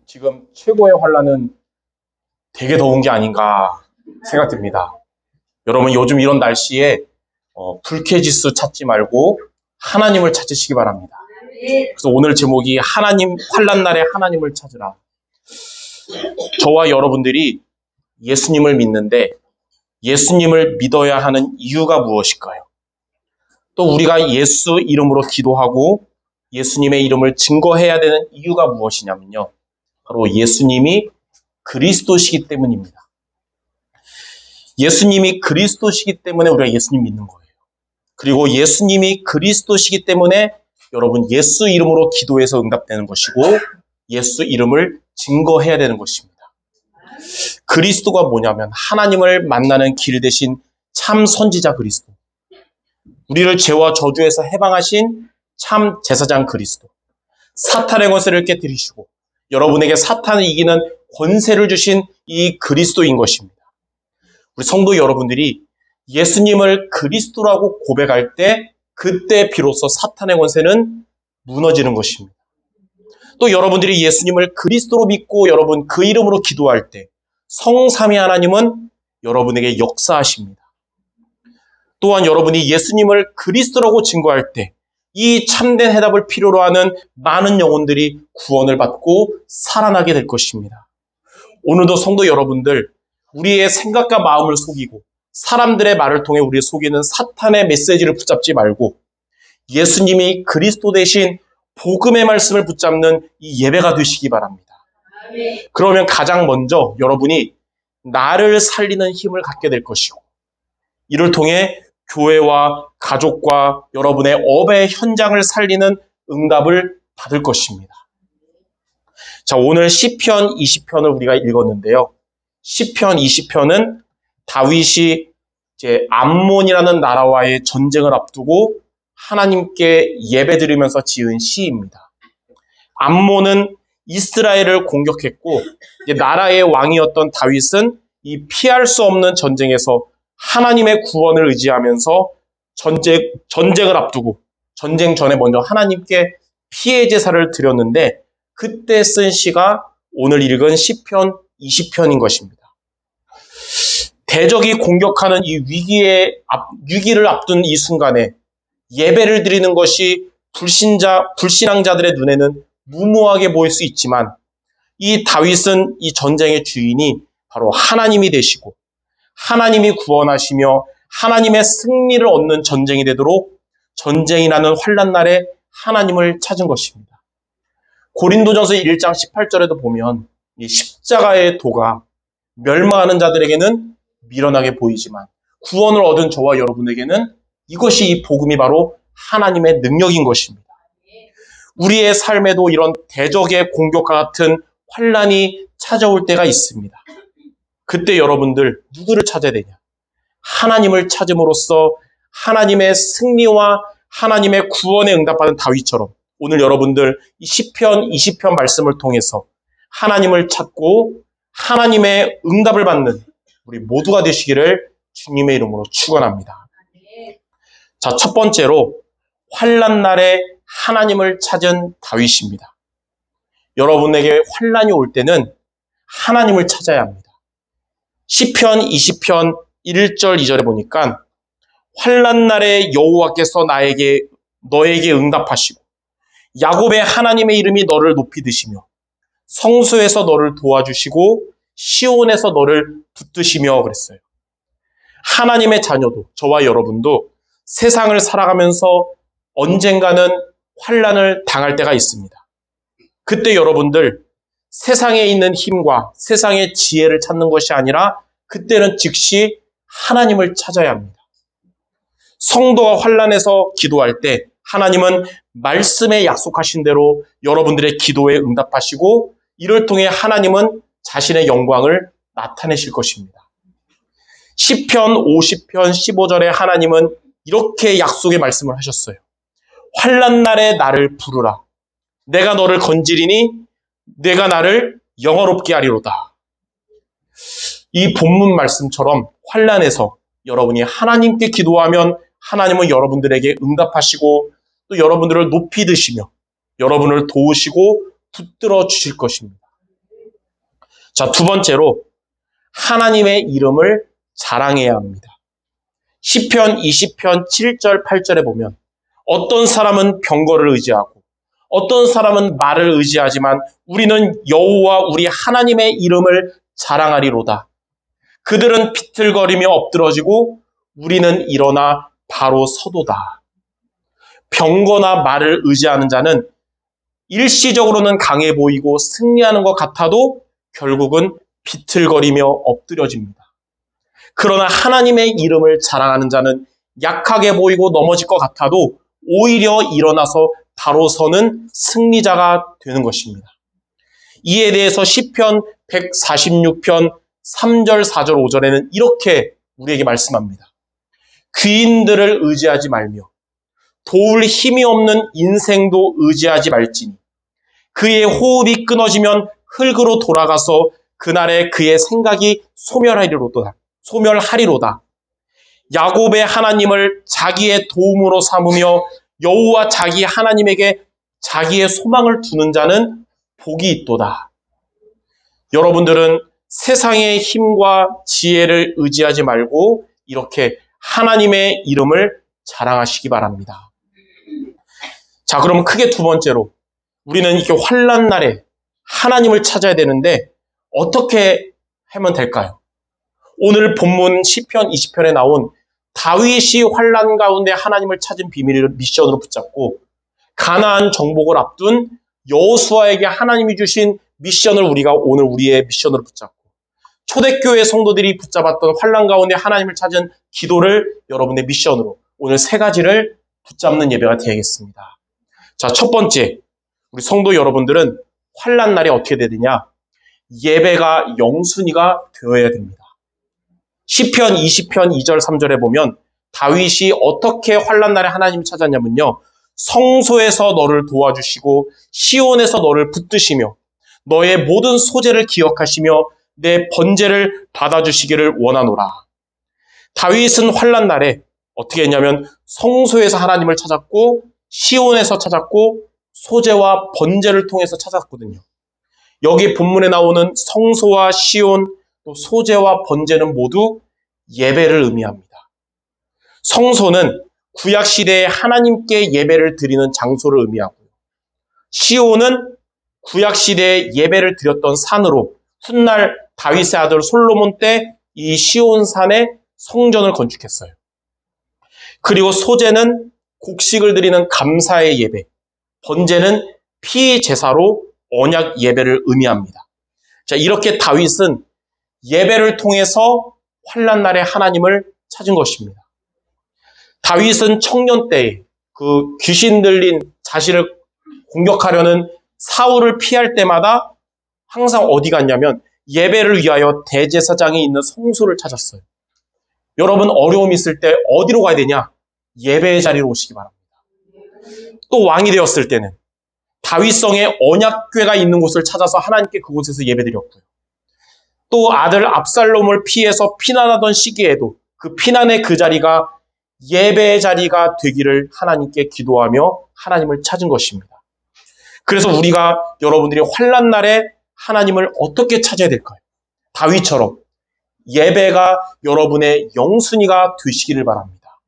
지금 최고의 환란은 되게 더운 게 아닌가 생각됩니다. 여러분 요즘 이런 날씨에 불쾌지수 찾지 말고 하나님을 찾으시기 바랍니다. 그래서 오늘 제목이 하나님 환란 날에 하나님을 찾으라. 저와 여러분들이 예수님을 믿는데 예수님을 믿어야 하는 이유가 무엇일까요? 또 우리가 예수 이름으로 기도하고 예수님의 이름을 증거해야 되는 이유가 무엇이냐면요. 바로 예수님이 그리스도시기 때문입니다. 예수님이 그리스도시기 때문에 우리가 예수님 믿는 거예요. 그리고 예수님이 그리스도시기 때문에 여러분 예수 이름으로 기도해서 응답되는 것이고 예수 이름을 증거해야 되는 것입니다. 그리스도가 뭐냐면 하나님을 만나는 길 대신 참 선지자 그리스도. 우리를 죄와 저주에서 해방하신 참 제사장 그리스도. 사탄의 권세를 깨뜨리시고 여러분에게 사탄을 이기는 권세를 주신 이 그리스도인 것입니다. 우리 성도 여러분들이 예수님을 그리스도라고 고백할 때 그때 비로소 사탄의 권세는 무너지는 것입니다. 또 여러분들이 예수님을 그리스도로 믿고 여러분 그 이름으로 기도할 때 성삼위 하나님은 여러분에게 역사하십니다. 또한 여러분이 예수님을 그리스도라고 증거할 때 이 참된 해답을 필요로 하는 많은 영혼들이 구원을 받고 살아나게 될 것입니다. 오늘도 성도 여러분들, 우리의 생각과 마음을 속이고 사람들의 말을 통해 우리를 속이는 사탄의 메시지를 붙잡지 말고 예수님이 그리스도 대신 복음의 말씀을 붙잡는 이 예배가 되시기 바랍니다. 그러면 가장 먼저 여러분이 나를 살리는 힘을 갖게 될 것이고 이를 통해 교회와 가족과 여러분의 업의 현장을 살리는 응답을 받을 것입니다. 자, 오늘 시편 20편을 우리가 읽었는데요. 시편 20편은 다윗이 이제 암몬이라는 나라와의 전쟁을 앞두고 하나님께 예배드리면서 지은 시입니다. 암몬은 이스라엘을 공격했고 이제 나라의 왕이었던 다윗은 이 피할 수 없는 전쟁에서 하나님의 구원을 의지하면서 전쟁을 앞두고 전쟁 전에 먼저 하나님께 피해 제사를 드렸는데 그때 쓴 시가 오늘 읽은 시편 20편인 것입니다. 대적이 공격하는 이 위기를 앞둔 이 순간에 예배를 드리는 것이 불신앙자들의 눈에는 무모하게 보일 수 있지만 이 다윗은 이 전쟁의 주인이 바로 하나님이 되시고 하나님이 구원하시며 하나님의 승리를 얻는 전쟁이 되도록 전쟁이라는 환난 날에 하나님을 찾은 것입니다. 고린도전서 1장 18절에도 보면 이 십자가의 도가 멸망하는 자들에게는 미련하게 보이지만 구원을 얻은 저와 여러분에게는 이것이 이 복음이 바로 하나님의 능력인 것입니다. 우리의 삶에도 이런 대적의 공격과 같은 환난이 찾아올 때가 있습니다. 그때 여러분들 누구를 찾아야 되냐? 하나님을 찾음으로써 하나님의 승리와 하나님의 구원에 응답받은 다윗처럼 오늘 여러분들 이 시편 20편 말씀을 통해서 하나님을 찾고 하나님의 응답을 받는 우리 모두가 되시기를 주님의 이름으로 축원합니다. 자, 첫 번째로 환난 날에 하나님을 찾은 다윗입니다. 여러분에게 환난이 올 때는 하나님을 찾아야 합니다. 시편 20편 1절 2절에 보니까 환난 날에 여호와께서 너에게 응답하시고 야곱의 하나님의 이름이 너를 높이 드시며 성소에서 너를 도와주시고 시온에서 너를 붙드시며 그랬어요. 하나님의 자녀도 저와 여러분도 세상을 살아가면서 언젠가는 환난을 당할 때가 있습니다. 그때 여러분들 세상에 있는 힘과 세상의 지혜를 찾는 것이 아니라 그때는 즉시 하나님을 찾아야 합니다. 성도가 환난에서 기도할 때 하나님은 말씀에 약속하신 대로 여러분들의 기도에 응답하시고 이를 통해 하나님은 자신의 영광을 나타내실 것입니다. 시편 50편 15절에 하나님은 이렇게 약속의 말씀을 하셨어요. 환난 날에 나를 부르라. 내가 너를 건지리니 내가 나를 영화롭게 하리로다. 이 본문 말씀처럼 환난에서 여러분이 하나님께 기도하면 하나님은 여러분들에게 응답하시고 또 여러분들을 높이 드시며 여러분을 도우시고 붙들어 주실 것입니다. 자, 두 번째로 하나님의 이름을 자랑해야 합니다. 시편 20편 7절 8절에 보면 어떤 사람은 병거를 의지하고 어떤 사람은 말을 의지하지만 우리는 여호와 우리 하나님의 이름을 자랑하리로다. 그들은 비틀거리며 엎드러지고 우리는 일어나 바로 서도다. 병거나 말을 의지하는 자는 일시적으로는 강해 보이고 승리하는 것 같아도 결국은 비틀거리며 엎드려집니다. 그러나 하나님의 이름을 자랑하는 자는 약하게 보이고 넘어질 것 같아도 오히려 일어나서 바로 서는 승리자가 되는 것입니다. 이에 대해서 시편 146편 3절, 4절, 5절에는 이렇게 우리에게 말씀합니다. 귀인들을 의지하지 말며 도울 힘이 없는 인생도 의지하지 말지니 그의 호흡이 끊어지면 흙으로 돌아가서 그날에 그의 생각이 소멸하리로다. 야곱의 하나님을 자기의 도움으로 삼으며 여호와 자기 하나님에게 자기의 소망을 두는 자는 복이 있도다. 여러분들은 세상의 힘과 지혜를 의지하지 말고 이렇게 하나님의 이름을 자랑하시기 바랍니다. 자, 그럼 크게 두 번째로 우리는 이렇게 환난 날에 하나님을 찾아야 되는데 어떻게 하면 될까요? 오늘 본문 시편 20편에 나온 다윗이 환난 가운데 하나님을 찾은 비밀을 미션으로 붙잡고 가나안 정복을 앞둔 여호수아에게 하나님이 주신 미션을 우리가 오늘 우리의 미션으로 붙잡고 초대교회 성도들이 붙잡았던 환난 가운데 하나님을 찾은 기도를 여러분의 미션으로 오늘 세 가지를 붙잡는 예배가 되겠습니다. 자, 첫 번째, 우리 성도 여러분들은 환난 날에 어떻게 해야 되냐? 예배가 영순위가 되어야 됩니다. 시편 20편 2절 3절에 보면 다윗이 어떻게 환난 날에 하나님을 찾았냐면요. 성소에서 너를 도와주시고 시온에서 너를 붙드시며 너의 모든 소재를 기억하시며 내 번제를 받아주시기를 원하노라. 다윗은 환난 날에 어떻게 했냐면 성소에서 하나님을 찾았고 시온에서 찾았고 소재와 번제를 통해서 찾았거든요. 여기 본문에 나오는 성소와 시온, 또 소재와 번제는 모두 예배를 의미합니다. 성소는 구약시대에 하나님께 예배를 드리는 장소를 의미하고요. 시온은 구약시대에 예배를 드렸던 산으로 훗날 다윗의 아들 솔로몬 때 이 시온산에 성전을 건축했어요. 그리고 소제는 곡식을 드리는 감사의 예배, 번제는 피 제사로 언약 예배를 의미합니다. 자, 이렇게 다윗은 예배를 통해서 환난 날에 하나님을 찾은 것입니다. 다윗은 청년 때에 그 귀신 들린 자신을 공격하려는 사울을 피할 때마다 항상 어디 갔냐면 예배를 위하여 대제사장이 있는 성소를 찾았어요. 여러분 어려움이 있을 때 어디로 가야 되냐? 예배의 자리로 오시기 바랍니다. 또 왕이 되었을 때는 다윗성에 언약궤가 있는 곳을 찾아서 하나님께 그곳에서 예배드렸고요. 또 아들 압살롬을 피해서 피난하던 시기에도 그 피난의 그 자리가 예배의 자리가 되기를 하나님께 기도하며 하나님을 찾은 것입니다. 그래서 우리가 여러분들이 환난 날에 하나님을 어떻게 찾아야 될까요? 다윗처럼 예배가 여러분의 영순위가 되시기를 바랍니다.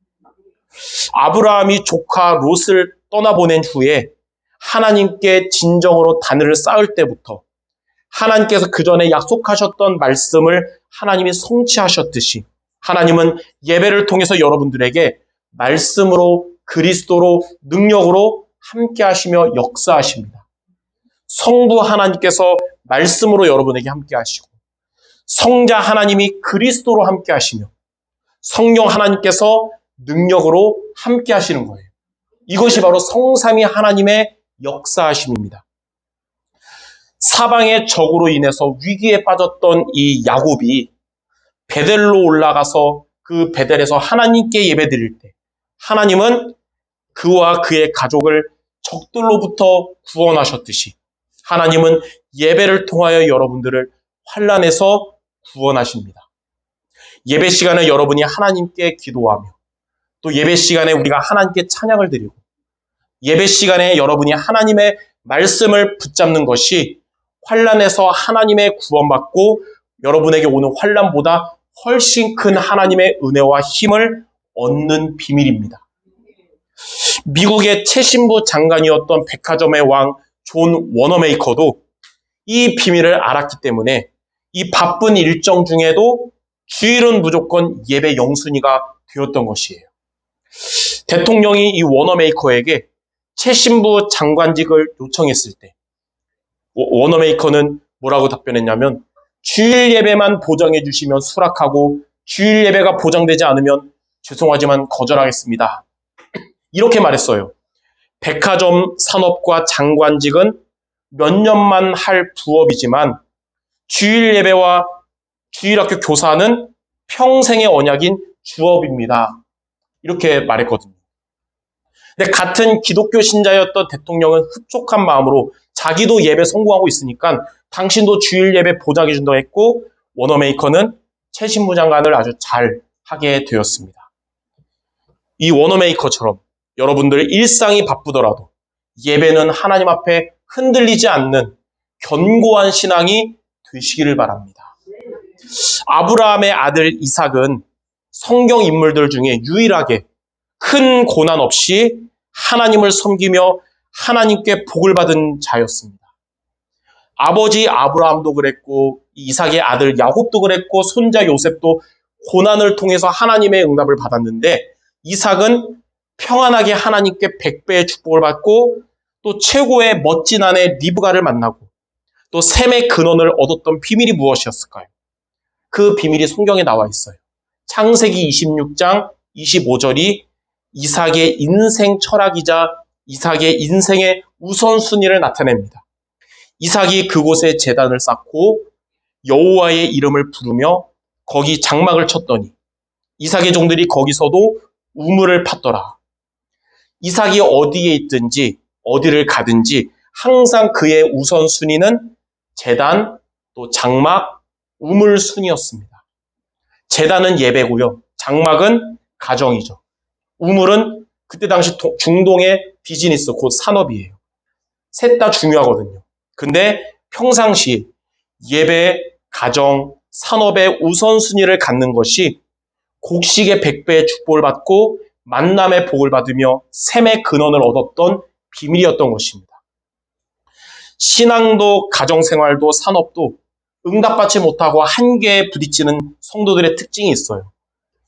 아브라함이 조카 롯을 떠나보낸 후에 하나님께 진정으로 단을 쌓을 때부터 하나님께서 그 전에 약속하셨던 말씀을 하나님이 성취하셨듯이 하나님은 예배를 통해서 여러분들에게 말씀으로 그리스도로 능력으로 함께 하시며 역사하십니다. 성부 하나님께서 말씀으로 여러분에게 함께 하시고 성자 하나님이 그리스도로 함께 하시며 성령 하나님께서 능력으로 함께 하시는 거예요. 이것이 바로 성삼위 하나님의 역사하심입니다. 사방의 적으로 인해서 위기에 빠졌던 이 야곱이 베델로 올라가서 그 베델에서 하나님께 예배드릴 때 하나님은 그와 그의 가족을 적들로부터 구원하셨듯이 하나님은 예배를 통하여 여러분들을 환난에서 구원하십니다. 예배 시간에 여러분이 하나님께 기도하며 또 예배 시간에 우리가 하나님께 찬양을 드리고 예배 시간에 여러분이 하나님의 말씀을 붙잡는 것이 환난에서 하나님의 구원받고 여러분에게 오는 환난보다 훨씬 큰 하나님의 은혜와 힘을 얻는 비밀입니다. 미국의 최신부 장관이었던 백화점의 왕 존 워너메이커도 이 비밀을 알았기 때문에 이 바쁜 일정 중에도 주일은 무조건 예배 영순위가 되었던 것이에요. 대통령이 이 워너메이커에게 최신부 장관직을 요청했을 때 워너메이커는 뭐라고 답변했냐면 주일 예배만 보장해 주시면 수락하고 주일 예배가 보장되지 않으면 죄송하지만 거절하겠습니다. 이렇게 말했어요. 백화점 산업과 장관직은 몇 년만 할 부업이지만 주일 예배와 주일학교 교사는 평생의 언약인 주업입니다. 이렇게 말했거든요. 근데 같은 기독교 신자였던 대통령은 흡족한 마음으로 자기도 예배 성공하고 있으니까 당신도 주일 예배 보장해 준다고 했고 워너메이커는 최신부 장관을 아주 잘 하게 되었습니다. 이 워너메이커처럼 여러분들 일상이 바쁘더라도 예배는 하나님 앞에 흔들리지 않는 견고한 신앙이 되시기를 바랍니다. 아브라함의 아들 이삭은 성경 인물들 중에 유일하게 큰 고난 없이 하나님을 섬기며 하나님께 복을 받은 자였습니다. 아버지 아브라함도 그랬고 이삭의 아들 야곱도 그랬고 손자 요셉도 고난을 통해서 하나님의 응답을 받았는데 이삭은 평안하게 하나님께 100배의 축복을 받고 또 최고의 멋진 아내 리브가를 만나고 또 셈의 근원을 얻었던 비밀이 무엇이었을까요? 그 비밀이 성경에 나와 있어요. 창세기 26장 25절이 이삭의 인생 철학이자 이삭의 인생의 우선순위를 나타냅니다. 이삭이 그곳에 제단을 쌓고 여호와의 이름을 부르며 거기 장막을 쳤더니 이삭의 종들이 거기서도 우물을 팠더라. 이삭이 어디에 있든지 어디를 가든지 항상 그의 우선순위는 제단, 또 장막, 우물순이었습니다. 제단은 예배고요. 장막은 가정이죠. 우물은 그때 당시 중동의 비즈니스, 곧 산업이에요. 셋 다 중요하거든요. 근데 평상시 예배, 가정, 산업의 우선순위를 갖는 것이 곡식의 100배의 축복을 받고 만남의 복을 받으며 셈의 근원을 얻었던 비밀이었던 것입니다. 신앙도 가정생활도 산업도 응답받지 못하고 한계에 부딪히는 성도들의 특징이 있어요.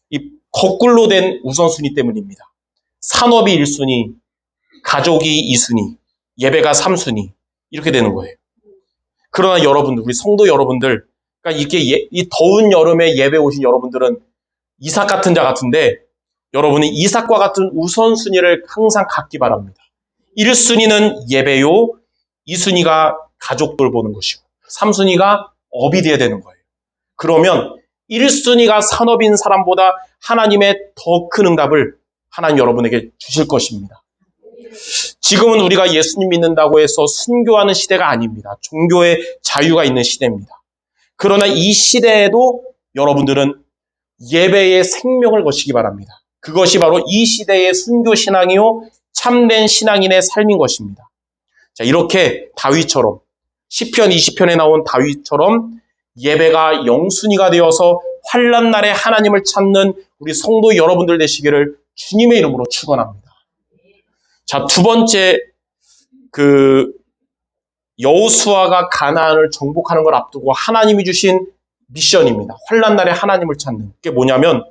이 거꾸로 된 우선순위 때문입니다. 산업이 1순위, 가족이 2순위, 예배가 3순위 이렇게 되는 거예요. 그러나 여러분들, 우리 성도 여러분들, 그러니까 이렇게 이 더운 여름에 예배 오신 여러분들은 이삭 같은 자 같은데 여러분이 이삭과 같은 우선순위를 항상 갖기 바랍니다. 1순위는 예배요, 2순위가 가족 돌보는 것이고 3순위가 업이 돼야 되는 거예요. 그러면 1순위가 산업인 사람보다 하나님의 더 큰 응답을 하나님 여러분에게 주실 것입니다. 지금은 우리가 예수님 믿는다고 해서 순교하는 시대가 아닙니다. 종교의 자유가 있는 시대입니다. 그러나 이 시대에도 여러분들은 예배의 생명을 거시기 바랍니다. 그것이 바로 이 시대의 순교 신앙이요 참된 신앙인의 삶인 것입니다. 자, 이렇게 다윗처럼 시편 20편에 나온 다윗처럼 예배가 영순위가 되어서 환난 날에 하나님을 찾는 우리 성도 여러분들 되시기를 주님의 이름으로 축원합니다. 자, 두 번째 여호수아가 가나안을 정복하는 걸 앞두고 하나님이 주신 미션입니다. 환난 날에 하나님을 찾는 게 뭐냐면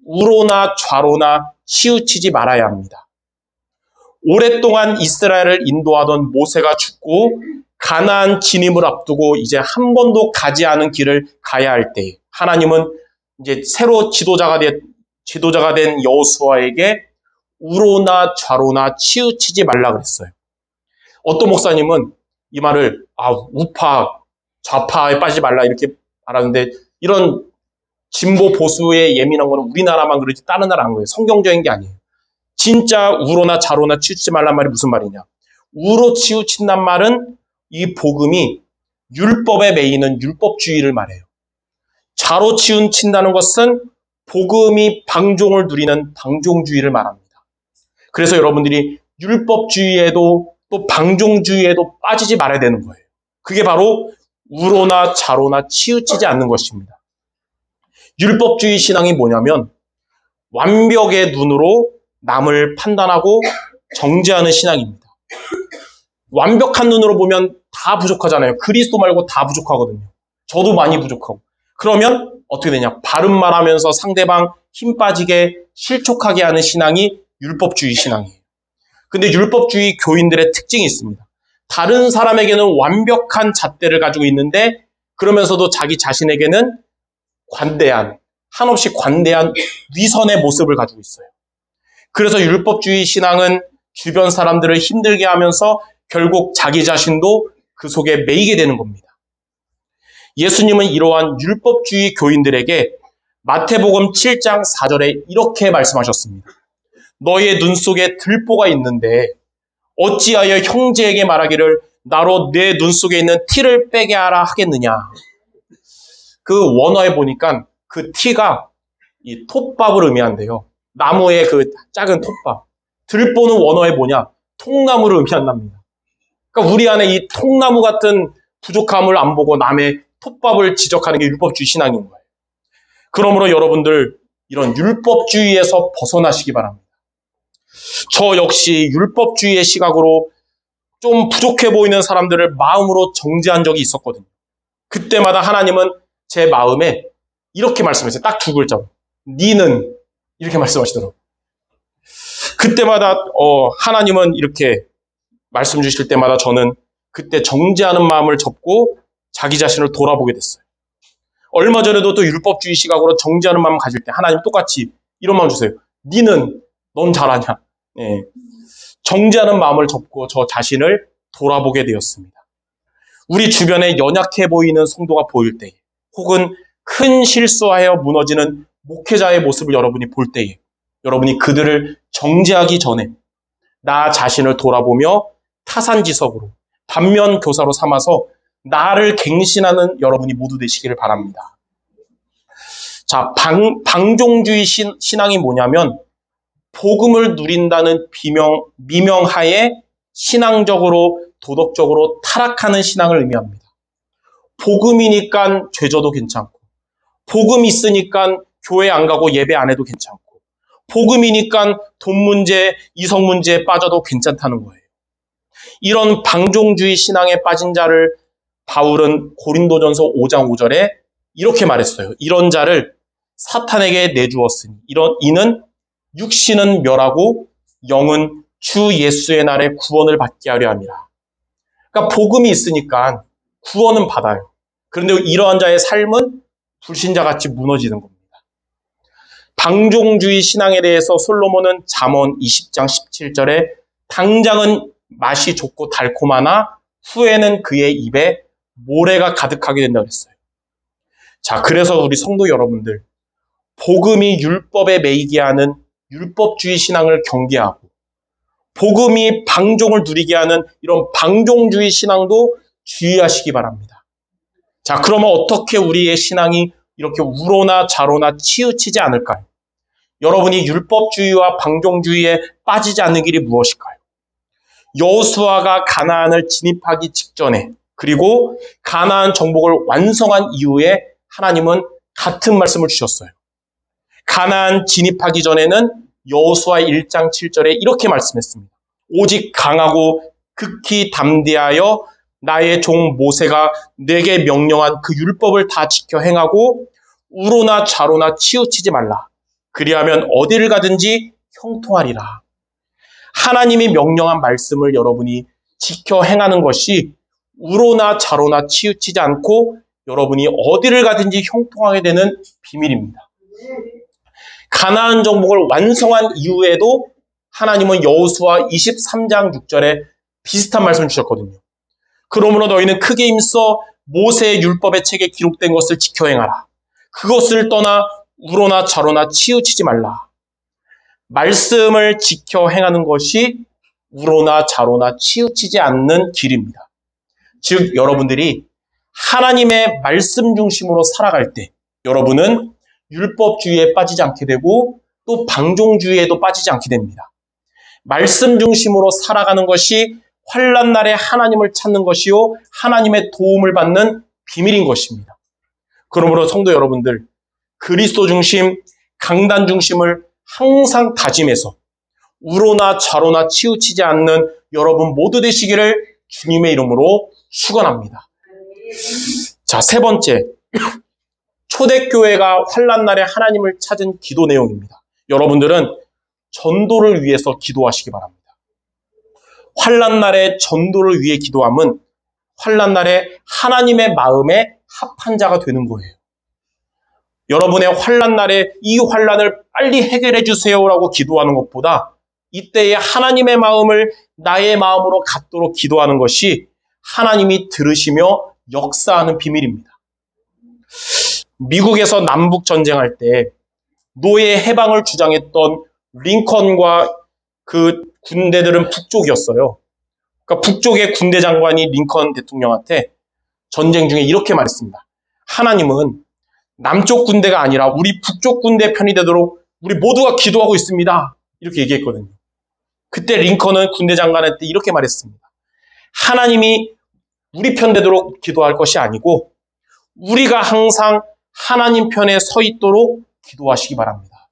우로나 좌로나 치우치지 말아야 합니다. 오랫동안 이스라엘을 인도하던 모세가 죽고 가나안 진입을 앞두고 이제 한 번도 가지 않은 길을 가야 할 때 하나님은 이제 새로 지도자가 된 여호수아에게 우로나 좌로나 치우치지 말라 그랬어요. 어떤 목사님은 이 말을 우파 좌파에 빠지지 말라 이렇게 말하는데 이런 진보 보수에 예민한 거는 우리나라만 그러지 다른 나라 안 그래요. 성경적인 게 아니에요. 진짜 우로나 좌로나 치우치지 말란 말이 무슨 말이냐. 우로 치우친단 말은 이 복음이 율법에 매이는 율법주의를 말해요. 좌로 치우친다는 것은 복음이 방종을 누리는 방종주의를 말합니다. 그래서 여러분들이 율법주의에도 또 방종주의에도 빠지지 말아야 되는 거예요. 그게 바로 우로나 좌로나 치우치지 않는 것입니다. 율법주의 신앙이 뭐냐면 완벽의 눈으로 남을 판단하고 정죄하는 신앙입니다. 완벽한 눈으로 보면 다 부족하잖아요. 그리스도 말고 다 부족하거든요. 저도 많이 부족하고. 그러면 어떻게 되냐? 바른 말하면서 상대방 힘 빠지게 실족하게 하는 신앙이 율법주의 신앙이에요. 근데 율법주의 교인들의 특징이 있습니다. 다른 사람에게는 완벽한 잣대를 가지고 있는데 그러면서도 자기 자신에게는 한없이 관대한 위선의 모습을 가지고 있어요. 그래서 율법주의 신앙은 주변 사람들을 힘들게 하면서 결국 자기 자신도 그 속에 매이게 되는 겁니다. 예수님은 이러한 율법주의 교인들에게 마태복음 7장 4절에 이렇게 말씀하셨습니다. 너의 눈 속에 들보가 있는데 어찌하여 형제에게 말하기를 나로 내 눈 속에 있는 티를 빼게 하라 하겠느냐. 그 원어에 보니까 그 티가 이 톱밥을 의미한대요. 나무의 그 작은 톱밥. 들보는 원어에 뭐냐? 통나무를 의미한답니다. 그러니까 우리 안에 이 통나무 같은 부족함을 안 보고 남의 톱밥을 지적하는 게 율법주의 신앙인 거예요. 그러므로 여러분들 이런 율법주의에서 벗어나시기 바랍니다. 저 역시 율법주의의 시각으로 좀 부족해 보이는 사람들을 마음으로 정죄한 적이 있었거든요. 그때마다 하나님은 제 마음에 이렇게 말씀하셨어요. 딱 두 글자로. 니는 이렇게 말씀하시더라고요. 그때마다 하나님은 이렇게 말씀 주실 때마다 저는 그때 정죄하는 마음을 접고 자기 자신을 돌아보게 됐어요. 얼마 전에도 또 율법주의 시각으로 정죄하는 마음 가질 때 하나님 똑같이 이런 마음 주세요. 니는 넌 잘하냐. 예. 정죄하는 마음을 접고 저 자신을 돌아보게 되었습니다. 우리 주변에 연약해 보이는 성도가 보일 때 혹은 큰 실수하여 무너지는 목회자의 모습을 여러분이 볼 때에 여러분이 그들을 정죄하기 전에 나 자신을 돌아보며 타산지석으로 반면교사로 삼아서 나를 갱신하는 여러분이 모두 되시기를 바랍니다. 자, 방종주의 신앙이 뭐냐면 복음을 누린다는 미명하에 신앙적으로 도덕적으로 타락하는 신앙을 의미합니다. 복음이니까 죄져도 괜찮고 복음이 있으니까 교회 안 가고 예배 안 해도 괜찮고 복음이니까 돈 문제, 이성 문제에 빠져도 괜찮다는 거예요. 이런 방종주의 신앙에 빠진 자를 바울은 고린도전서 5장 5절에 이렇게 말했어요. 이런 자를 사탄에게 내주었으니 이는 육신은 멸하고 영은 주 예수의 날에 구원을 받게 하려 함이라. 그러니까 복음이 있으니까 구원은 받아요. 그런데 이러한 자의 삶은 불신자같이 무너지는 겁니다. 방종주의 신앙에 대해서 솔로몬은 잠언 20장 17절에 당장은 맛이 좋고 달콤하나 후에는 그의 입에 모래가 가득하게 된다고 했어요. 자, 그래서 우리 성도 여러분들 복음이 율법에 매이게 하는 율법주의 신앙을 경계하고 복음이 방종을 누리게 하는 이런 방종주의 신앙도 주의하시기 바랍니다. 자, 그러면 어떻게 우리의 신앙이 이렇게 우로나 좌로나 치우치지 않을까요? 여러분이 율법주의와 방종주의에 빠지지 않는 길이 무엇일까요? 여호수아가 가나안을 진입하기 직전에 그리고 가나안 정복을 완성한 이후에 하나님은 같은 말씀을 주셨어요. 가나안 진입하기 전에는 여호수아 1장 7절에 이렇게 말씀했습니다. 오직 강하고 극히 담대하여 나의 종 모세가 내게 명령한 그 율법을 다 지켜 행하고 우로나 좌로나 치우치지 말라. 그리하면 어디를 가든지 형통하리라. 하나님이 명령한 말씀을 여러분이 지켜 행하는 것이 우로나 좌로나 치우치지 않고 여러분이 어디를 가든지 형통하게 되는 비밀입니다. 가나안 정복을 완성한 이후에도 하나님은 여호수아 23장 6절에 비슷한 말씀을 주셨거든요. 그러므로 너희는 크게 힘써 모세의 율법의 책에 기록된 것을 지켜 행하라. 그것을 떠나 우로나 좌로나 치우치지 말라. 말씀을 지켜 행하는 것이 우로나 좌로나 치우치지 않는 길입니다. 즉 여러분들이 하나님의 말씀 중심으로 살아갈 때 여러분은 율법주의에 빠지지 않게 되고 또 방종주의에도 빠지지 않게 됩니다. 말씀 중심으로 살아가는 것이 환난 날에 하나님을 찾는 것이요 하나님의 도움을 받는 비밀인 것입니다. 그러므로 성도 여러분들, 그리스도 중심, 강단 중심을 항상 다짐해서 우로나 좌로나 치우치지 않는 여러분 모두 되시기를 주님의 이름으로 축원합니다. 자, 세 번째, 초대교회가 환난 날에 하나님을 찾은 기도 내용입니다. 여러분들은 전도를 위해서 기도하시기 바랍니다. 환난 날에 전도를 위해 기도함은 환난 날에 하나님의 마음에 합한 자가 되는 거예요. 여러분의 환난 날에 이 환난을 빨리 해결해 주세요라고 기도하는 것보다 이때에 하나님의 마음을 나의 마음으로 갖도록 기도하는 것이 하나님이 들으시며 역사하는 비밀입니다. 미국에서 남북 전쟁할 때 노예 해방을 주장했던 링컨과 그 군대들은 북쪽이었어요. 그러니까 북쪽의 군대 장관이 링컨 대통령한테 전쟁 중에 이렇게 말했습니다. 하나님은 남쪽 군대가 아니라 우리 북쪽 군대 편이 되도록 우리 모두가 기도하고 있습니다. 이렇게 얘기했거든요. 그때 링컨은 군대 장관한테 이렇게 말했습니다. 하나님이 우리 편 되도록 기도할 것이 아니고 우리가 항상 하나님 편에 서 있도록 기도하시기 바랍니다.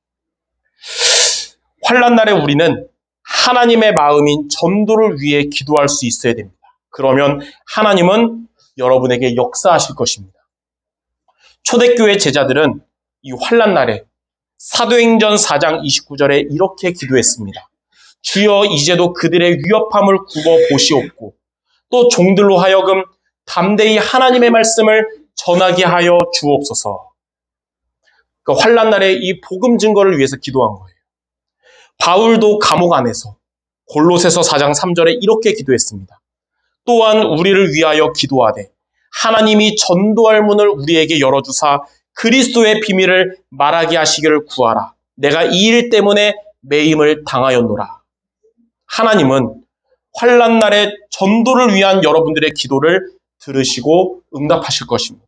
환난 날에 우리는 하나님의 마음인 전도를 위해 기도할 수 있어야 됩니다. 그러면 하나님은 여러분에게 역사하실 것입니다. 초대교회 제자들은 이 환난 날에 사도행전 4장 29절에 이렇게 기도했습니다. 주여 이제도 그들의 위협함을 굽어 보시옵고 또 종들로 하여금 담대히 하나님의 말씀을 전하게 하여 주옵소서. 그러니까 환난 날에 이 복음 증거를 위해서 기도한 거예요. 바울도 감옥 안에서 골로새서 4장 3절에 이렇게 기도했습니다. 또한 우리를 위하여 기도하되 하나님이 전도할 문을 우리에게 열어주사 그리스도의 비밀을 말하게 하시기를 구하라. 내가 이 일 때문에 매임을 당하였노라. 하나님은 환난 날에 전도를 위한 여러분들의 기도를 들으시고 응답하실 것입니다.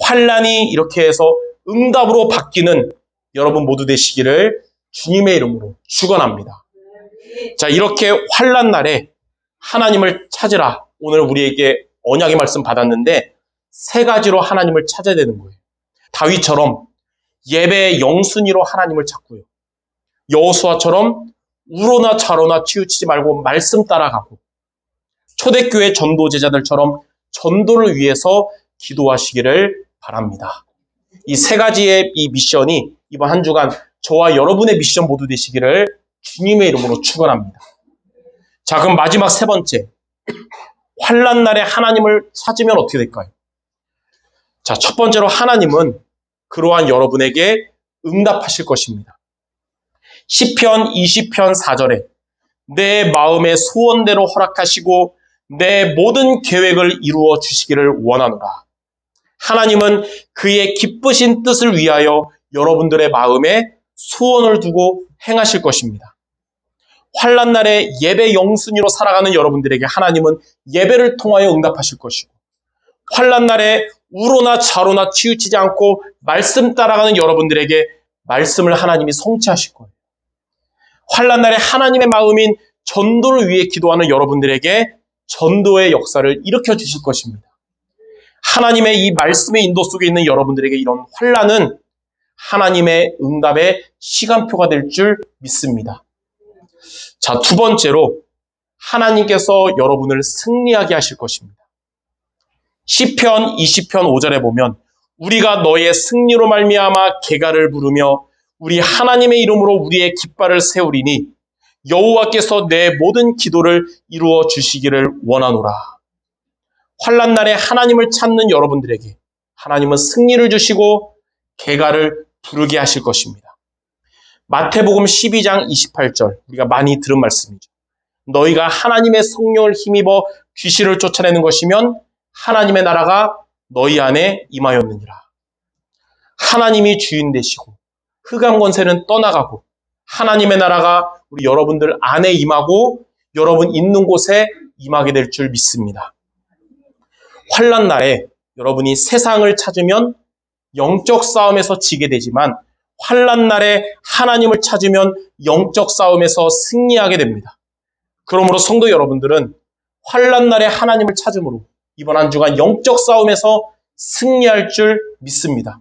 환난이 이렇게 해서 응답으로 바뀌는 여러분 모두 되시기를 주님의 이름으로 축원합니다. 자, 이렇게 환난 날에 하나님을 찾으라. 오늘 우리에게 언약의 말씀 받았는데 세 가지로 하나님을 찾아야 되는 거예요. 다윗처럼 예배의 영순위로 하나님을 찾고요. 여호수아처럼 우로나 좌로나 치우치지 말고 말씀 따라가고 초대교회 전도 제자들처럼 전도를 위해서 기도하시기를 바랍니다. 이 세 가지의 이 미션이 이번 한 주간 저와 여러분의 미션 모두 되시기를 주님의 이름으로 축원합니다. 자, 그럼 마지막 세 번째, 환난 날에 하나님을 찾으면 어떻게 될까요? 자, 첫 번째로 하나님은 그러한 여러분에게 응답하실 것입니다. 시편 20편 4절에 내 마음의 소원대로 허락하시고 내 모든 계획을 이루어 주시기를 원하노라. 하나님은 그의 기쁘신 뜻을 위하여 여러분들의 마음에 소원을 두고 행하실 것입니다. 환난 날에 예배 영순위로 살아가는 여러분들에게 하나님은 예배를 통하여 응답하실 것이고 환난 날에 우로나 좌로나 치우치지 않고 말씀 따라가는 여러분들에게 말씀을 하나님이 성취하실 거예요. 환난 날에 하나님의 마음인 전도를 위해 기도하는 여러분들에게 전도의 역사를 일으켜 주실 것입니다. 하나님의 이 말씀의 인도 속에 있는 여러분들에게 이런 환난은 하나님의 응답의 시간표가 될 줄 믿습니다. 자, 두 번째로 하나님께서 여러분을 승리하게 하실 것입니다. 시편 20편 5절에 보면 우리가 너의 승리로 말미암아 개가를 부르며 우리 하나님의 이름으로 우리의 깃발을 세우리니 여호와께서 내 모든 기도를 이루어 주시기를 원하노라. 환난 날에 하나님을 찾는 여러분들에게 하나님은 승리를 주시고 개가를 부르게 하실 것입니다. 마태복음 12장 28절, 우리가 많이 들은 말씀이죠. 너희가 하나님의 성령을 힘입어 귀신을 쫓아내는 것이면 하나님의 나라가 너희 안에 임하였느니라. 하나님이 주인 되시고 흑암 권세는 떠나가고 하나님의 나라가 우리 여러분들 안에 임하고 여러분 있는 곳에 임하게 될 줄 믿습니다. 환난 날에 여러분이 세상을 찾으면 영적 싸움에서 지게 되지만 환난 날에 하나님을 찾으면 영적 싸움에서 승리하게 됩니다. 그러므로 성도 여러분들은 환난 날에 하나님을 찾음으로 이번 한 주간 영적 싸움에서 승리할 줄 믿습니다.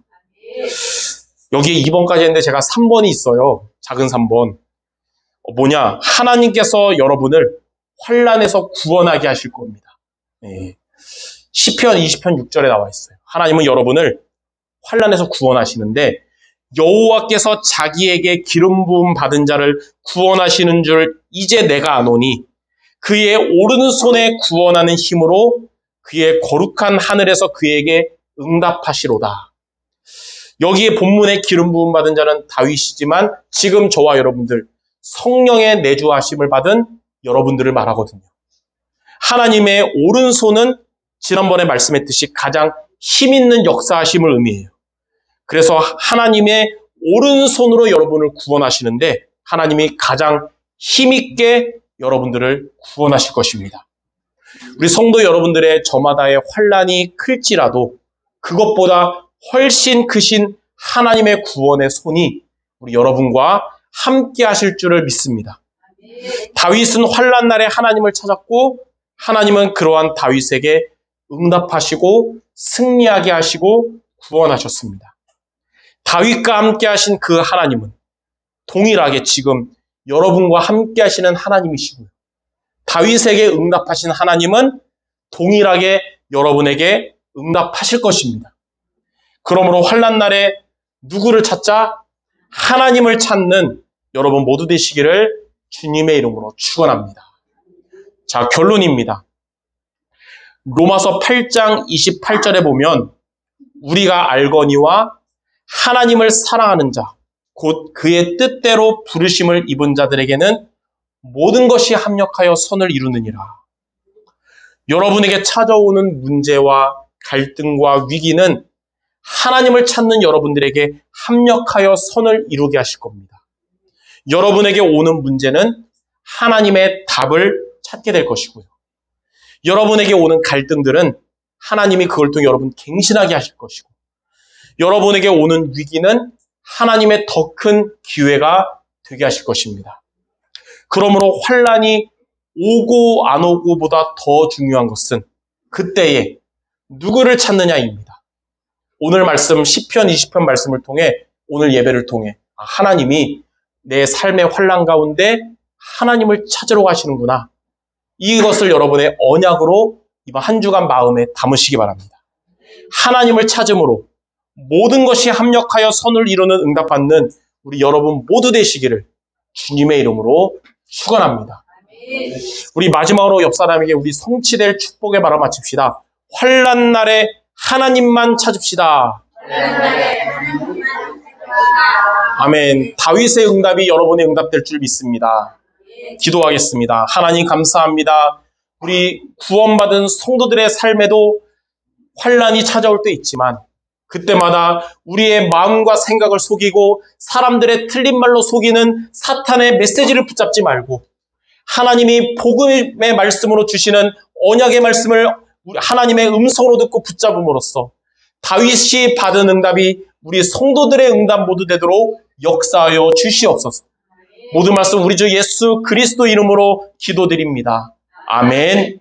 여기에 2번까지 했는데 제가 3번이 있어요. 작은 3번. 뭐냐? 하나님께서 여러분을 환난에서 구원하게 하실 겁니다. 네. 시편 20편 6절에 나와 있어요. 하나님은 여러분을 환난에서 구원하시는데 여호와께서 자기에게 기름 부음 받은 자를 구원하시는 줄 이제 내가 아노니 그의 오른손에 구원하는 힘으로 그의 거룩한 하늘에서 그에게 응답하시로다. 여기에 본문에 기름 부음 받은 자는 다윗이지만 지금 저와 여러분들 성령의 내주하심을 받은 여러분들을 말하거든요. 하나님의 오른손은 지난번에 말씀했듯이 가장 힘 있는 역사하심을 의미해요. 그래서 하나님의 오른손으로 여러분을 구원하시는데 하나님이 가장 힘있게 여러분들을 구원하실 것입니다. 우리 성도 여러분들의 저마다의 환난이 클지라도 그것보다 훨씬 크신 하나님의 구원의 손이 우리 여러분과 함께 하실 줄을 믿습니다. 다윗은 환난 날에 하나님을 찾았고 하나님은 그러한 다윗에게 응답하시고 승리하게 하시고 구원하셨습니다. 다윗과 함께 하신 그 하나님은 동일하게 지금 여러분과 함께 하시는 하나님이시고요. 다윗에게 응답하신 하나님은 동일하게 여러분에게 응답하실 것입니다. 그러므로 환난 날에 누구를 찾자? 하나님을 찾는 여러분 모두 되시기를 주님의 이름으로 축원합니다. 자, 결론입니다. 로마서 8장 28절에 보면 우리가 알거니와 하나님을 사랑하는 자, 곧 그의 뜻대로 부르심을 입은 자들에게는 모든 것이 합력하여 선을 이루느니라. 여러분에게 찾아오는 문제와 갈등과 위기는 하나님을 찾는 여러분들에게 합력하여 선을 이루게 하실 겁니다. 여러분에게 오는 문제는 하나님의 답을 찾게 될 것이고요. 여러분에게 오는 갈등들은 하나님이 그걸 통해 여러분 갱신하게 하실 것이고 여러분에게 오는 위기는 하나님의 더 큰 기회가 되게 하실 것입니다. 그러므로 환난이 오고 안 오고보다 더 중요한 것은 그때에 누구를 찾느냐입니다. 오늘 말씀 시편 20편 말씀을 통해 오늘 예배를 통해 하나님이 내 삶의 환난 가운데 하나님을 찾으러 가시는구나. 이것을 여러분의 언약으로 이번 한 주간 마음에 담으시기 바랍니다. 하나님을 찾음으로 모든 것이 합력하여 선을 이루는 응답받는 우리 여러분 모두 되시기를 주님의 이름으로 축원합니다. 우리 마지막으로 옆 사람에게 우리 성취될 축복의 바람 마칩시다. 환난 날에 하나님만 찾읍시다. 아멘. 다윗의 응답이 여러분의 응답될 줄 믿습니다. 기도하겠습니다. 하나님 감사합니다. 우리 구원받은 성도들의 삶에도 환난이 찾아올 때 있지만 그때마다 우리의 마음과 생각을 속이고 사람들의 틀린 말로 속이는 사탄의 메시지를 붙잡지 말고 하나님이 복음의 말씀으로 주시는 언약의 말씀을 하나님의 음성으로 듣고 붙잡음으로써 다윗이 받은 응답이 우리 성도들의 응답 모두 되도록 역사하여 주시옵소서. 모든 말씀 우리 주 예수 그리스도 이름으로 기도드립니다. 아멘.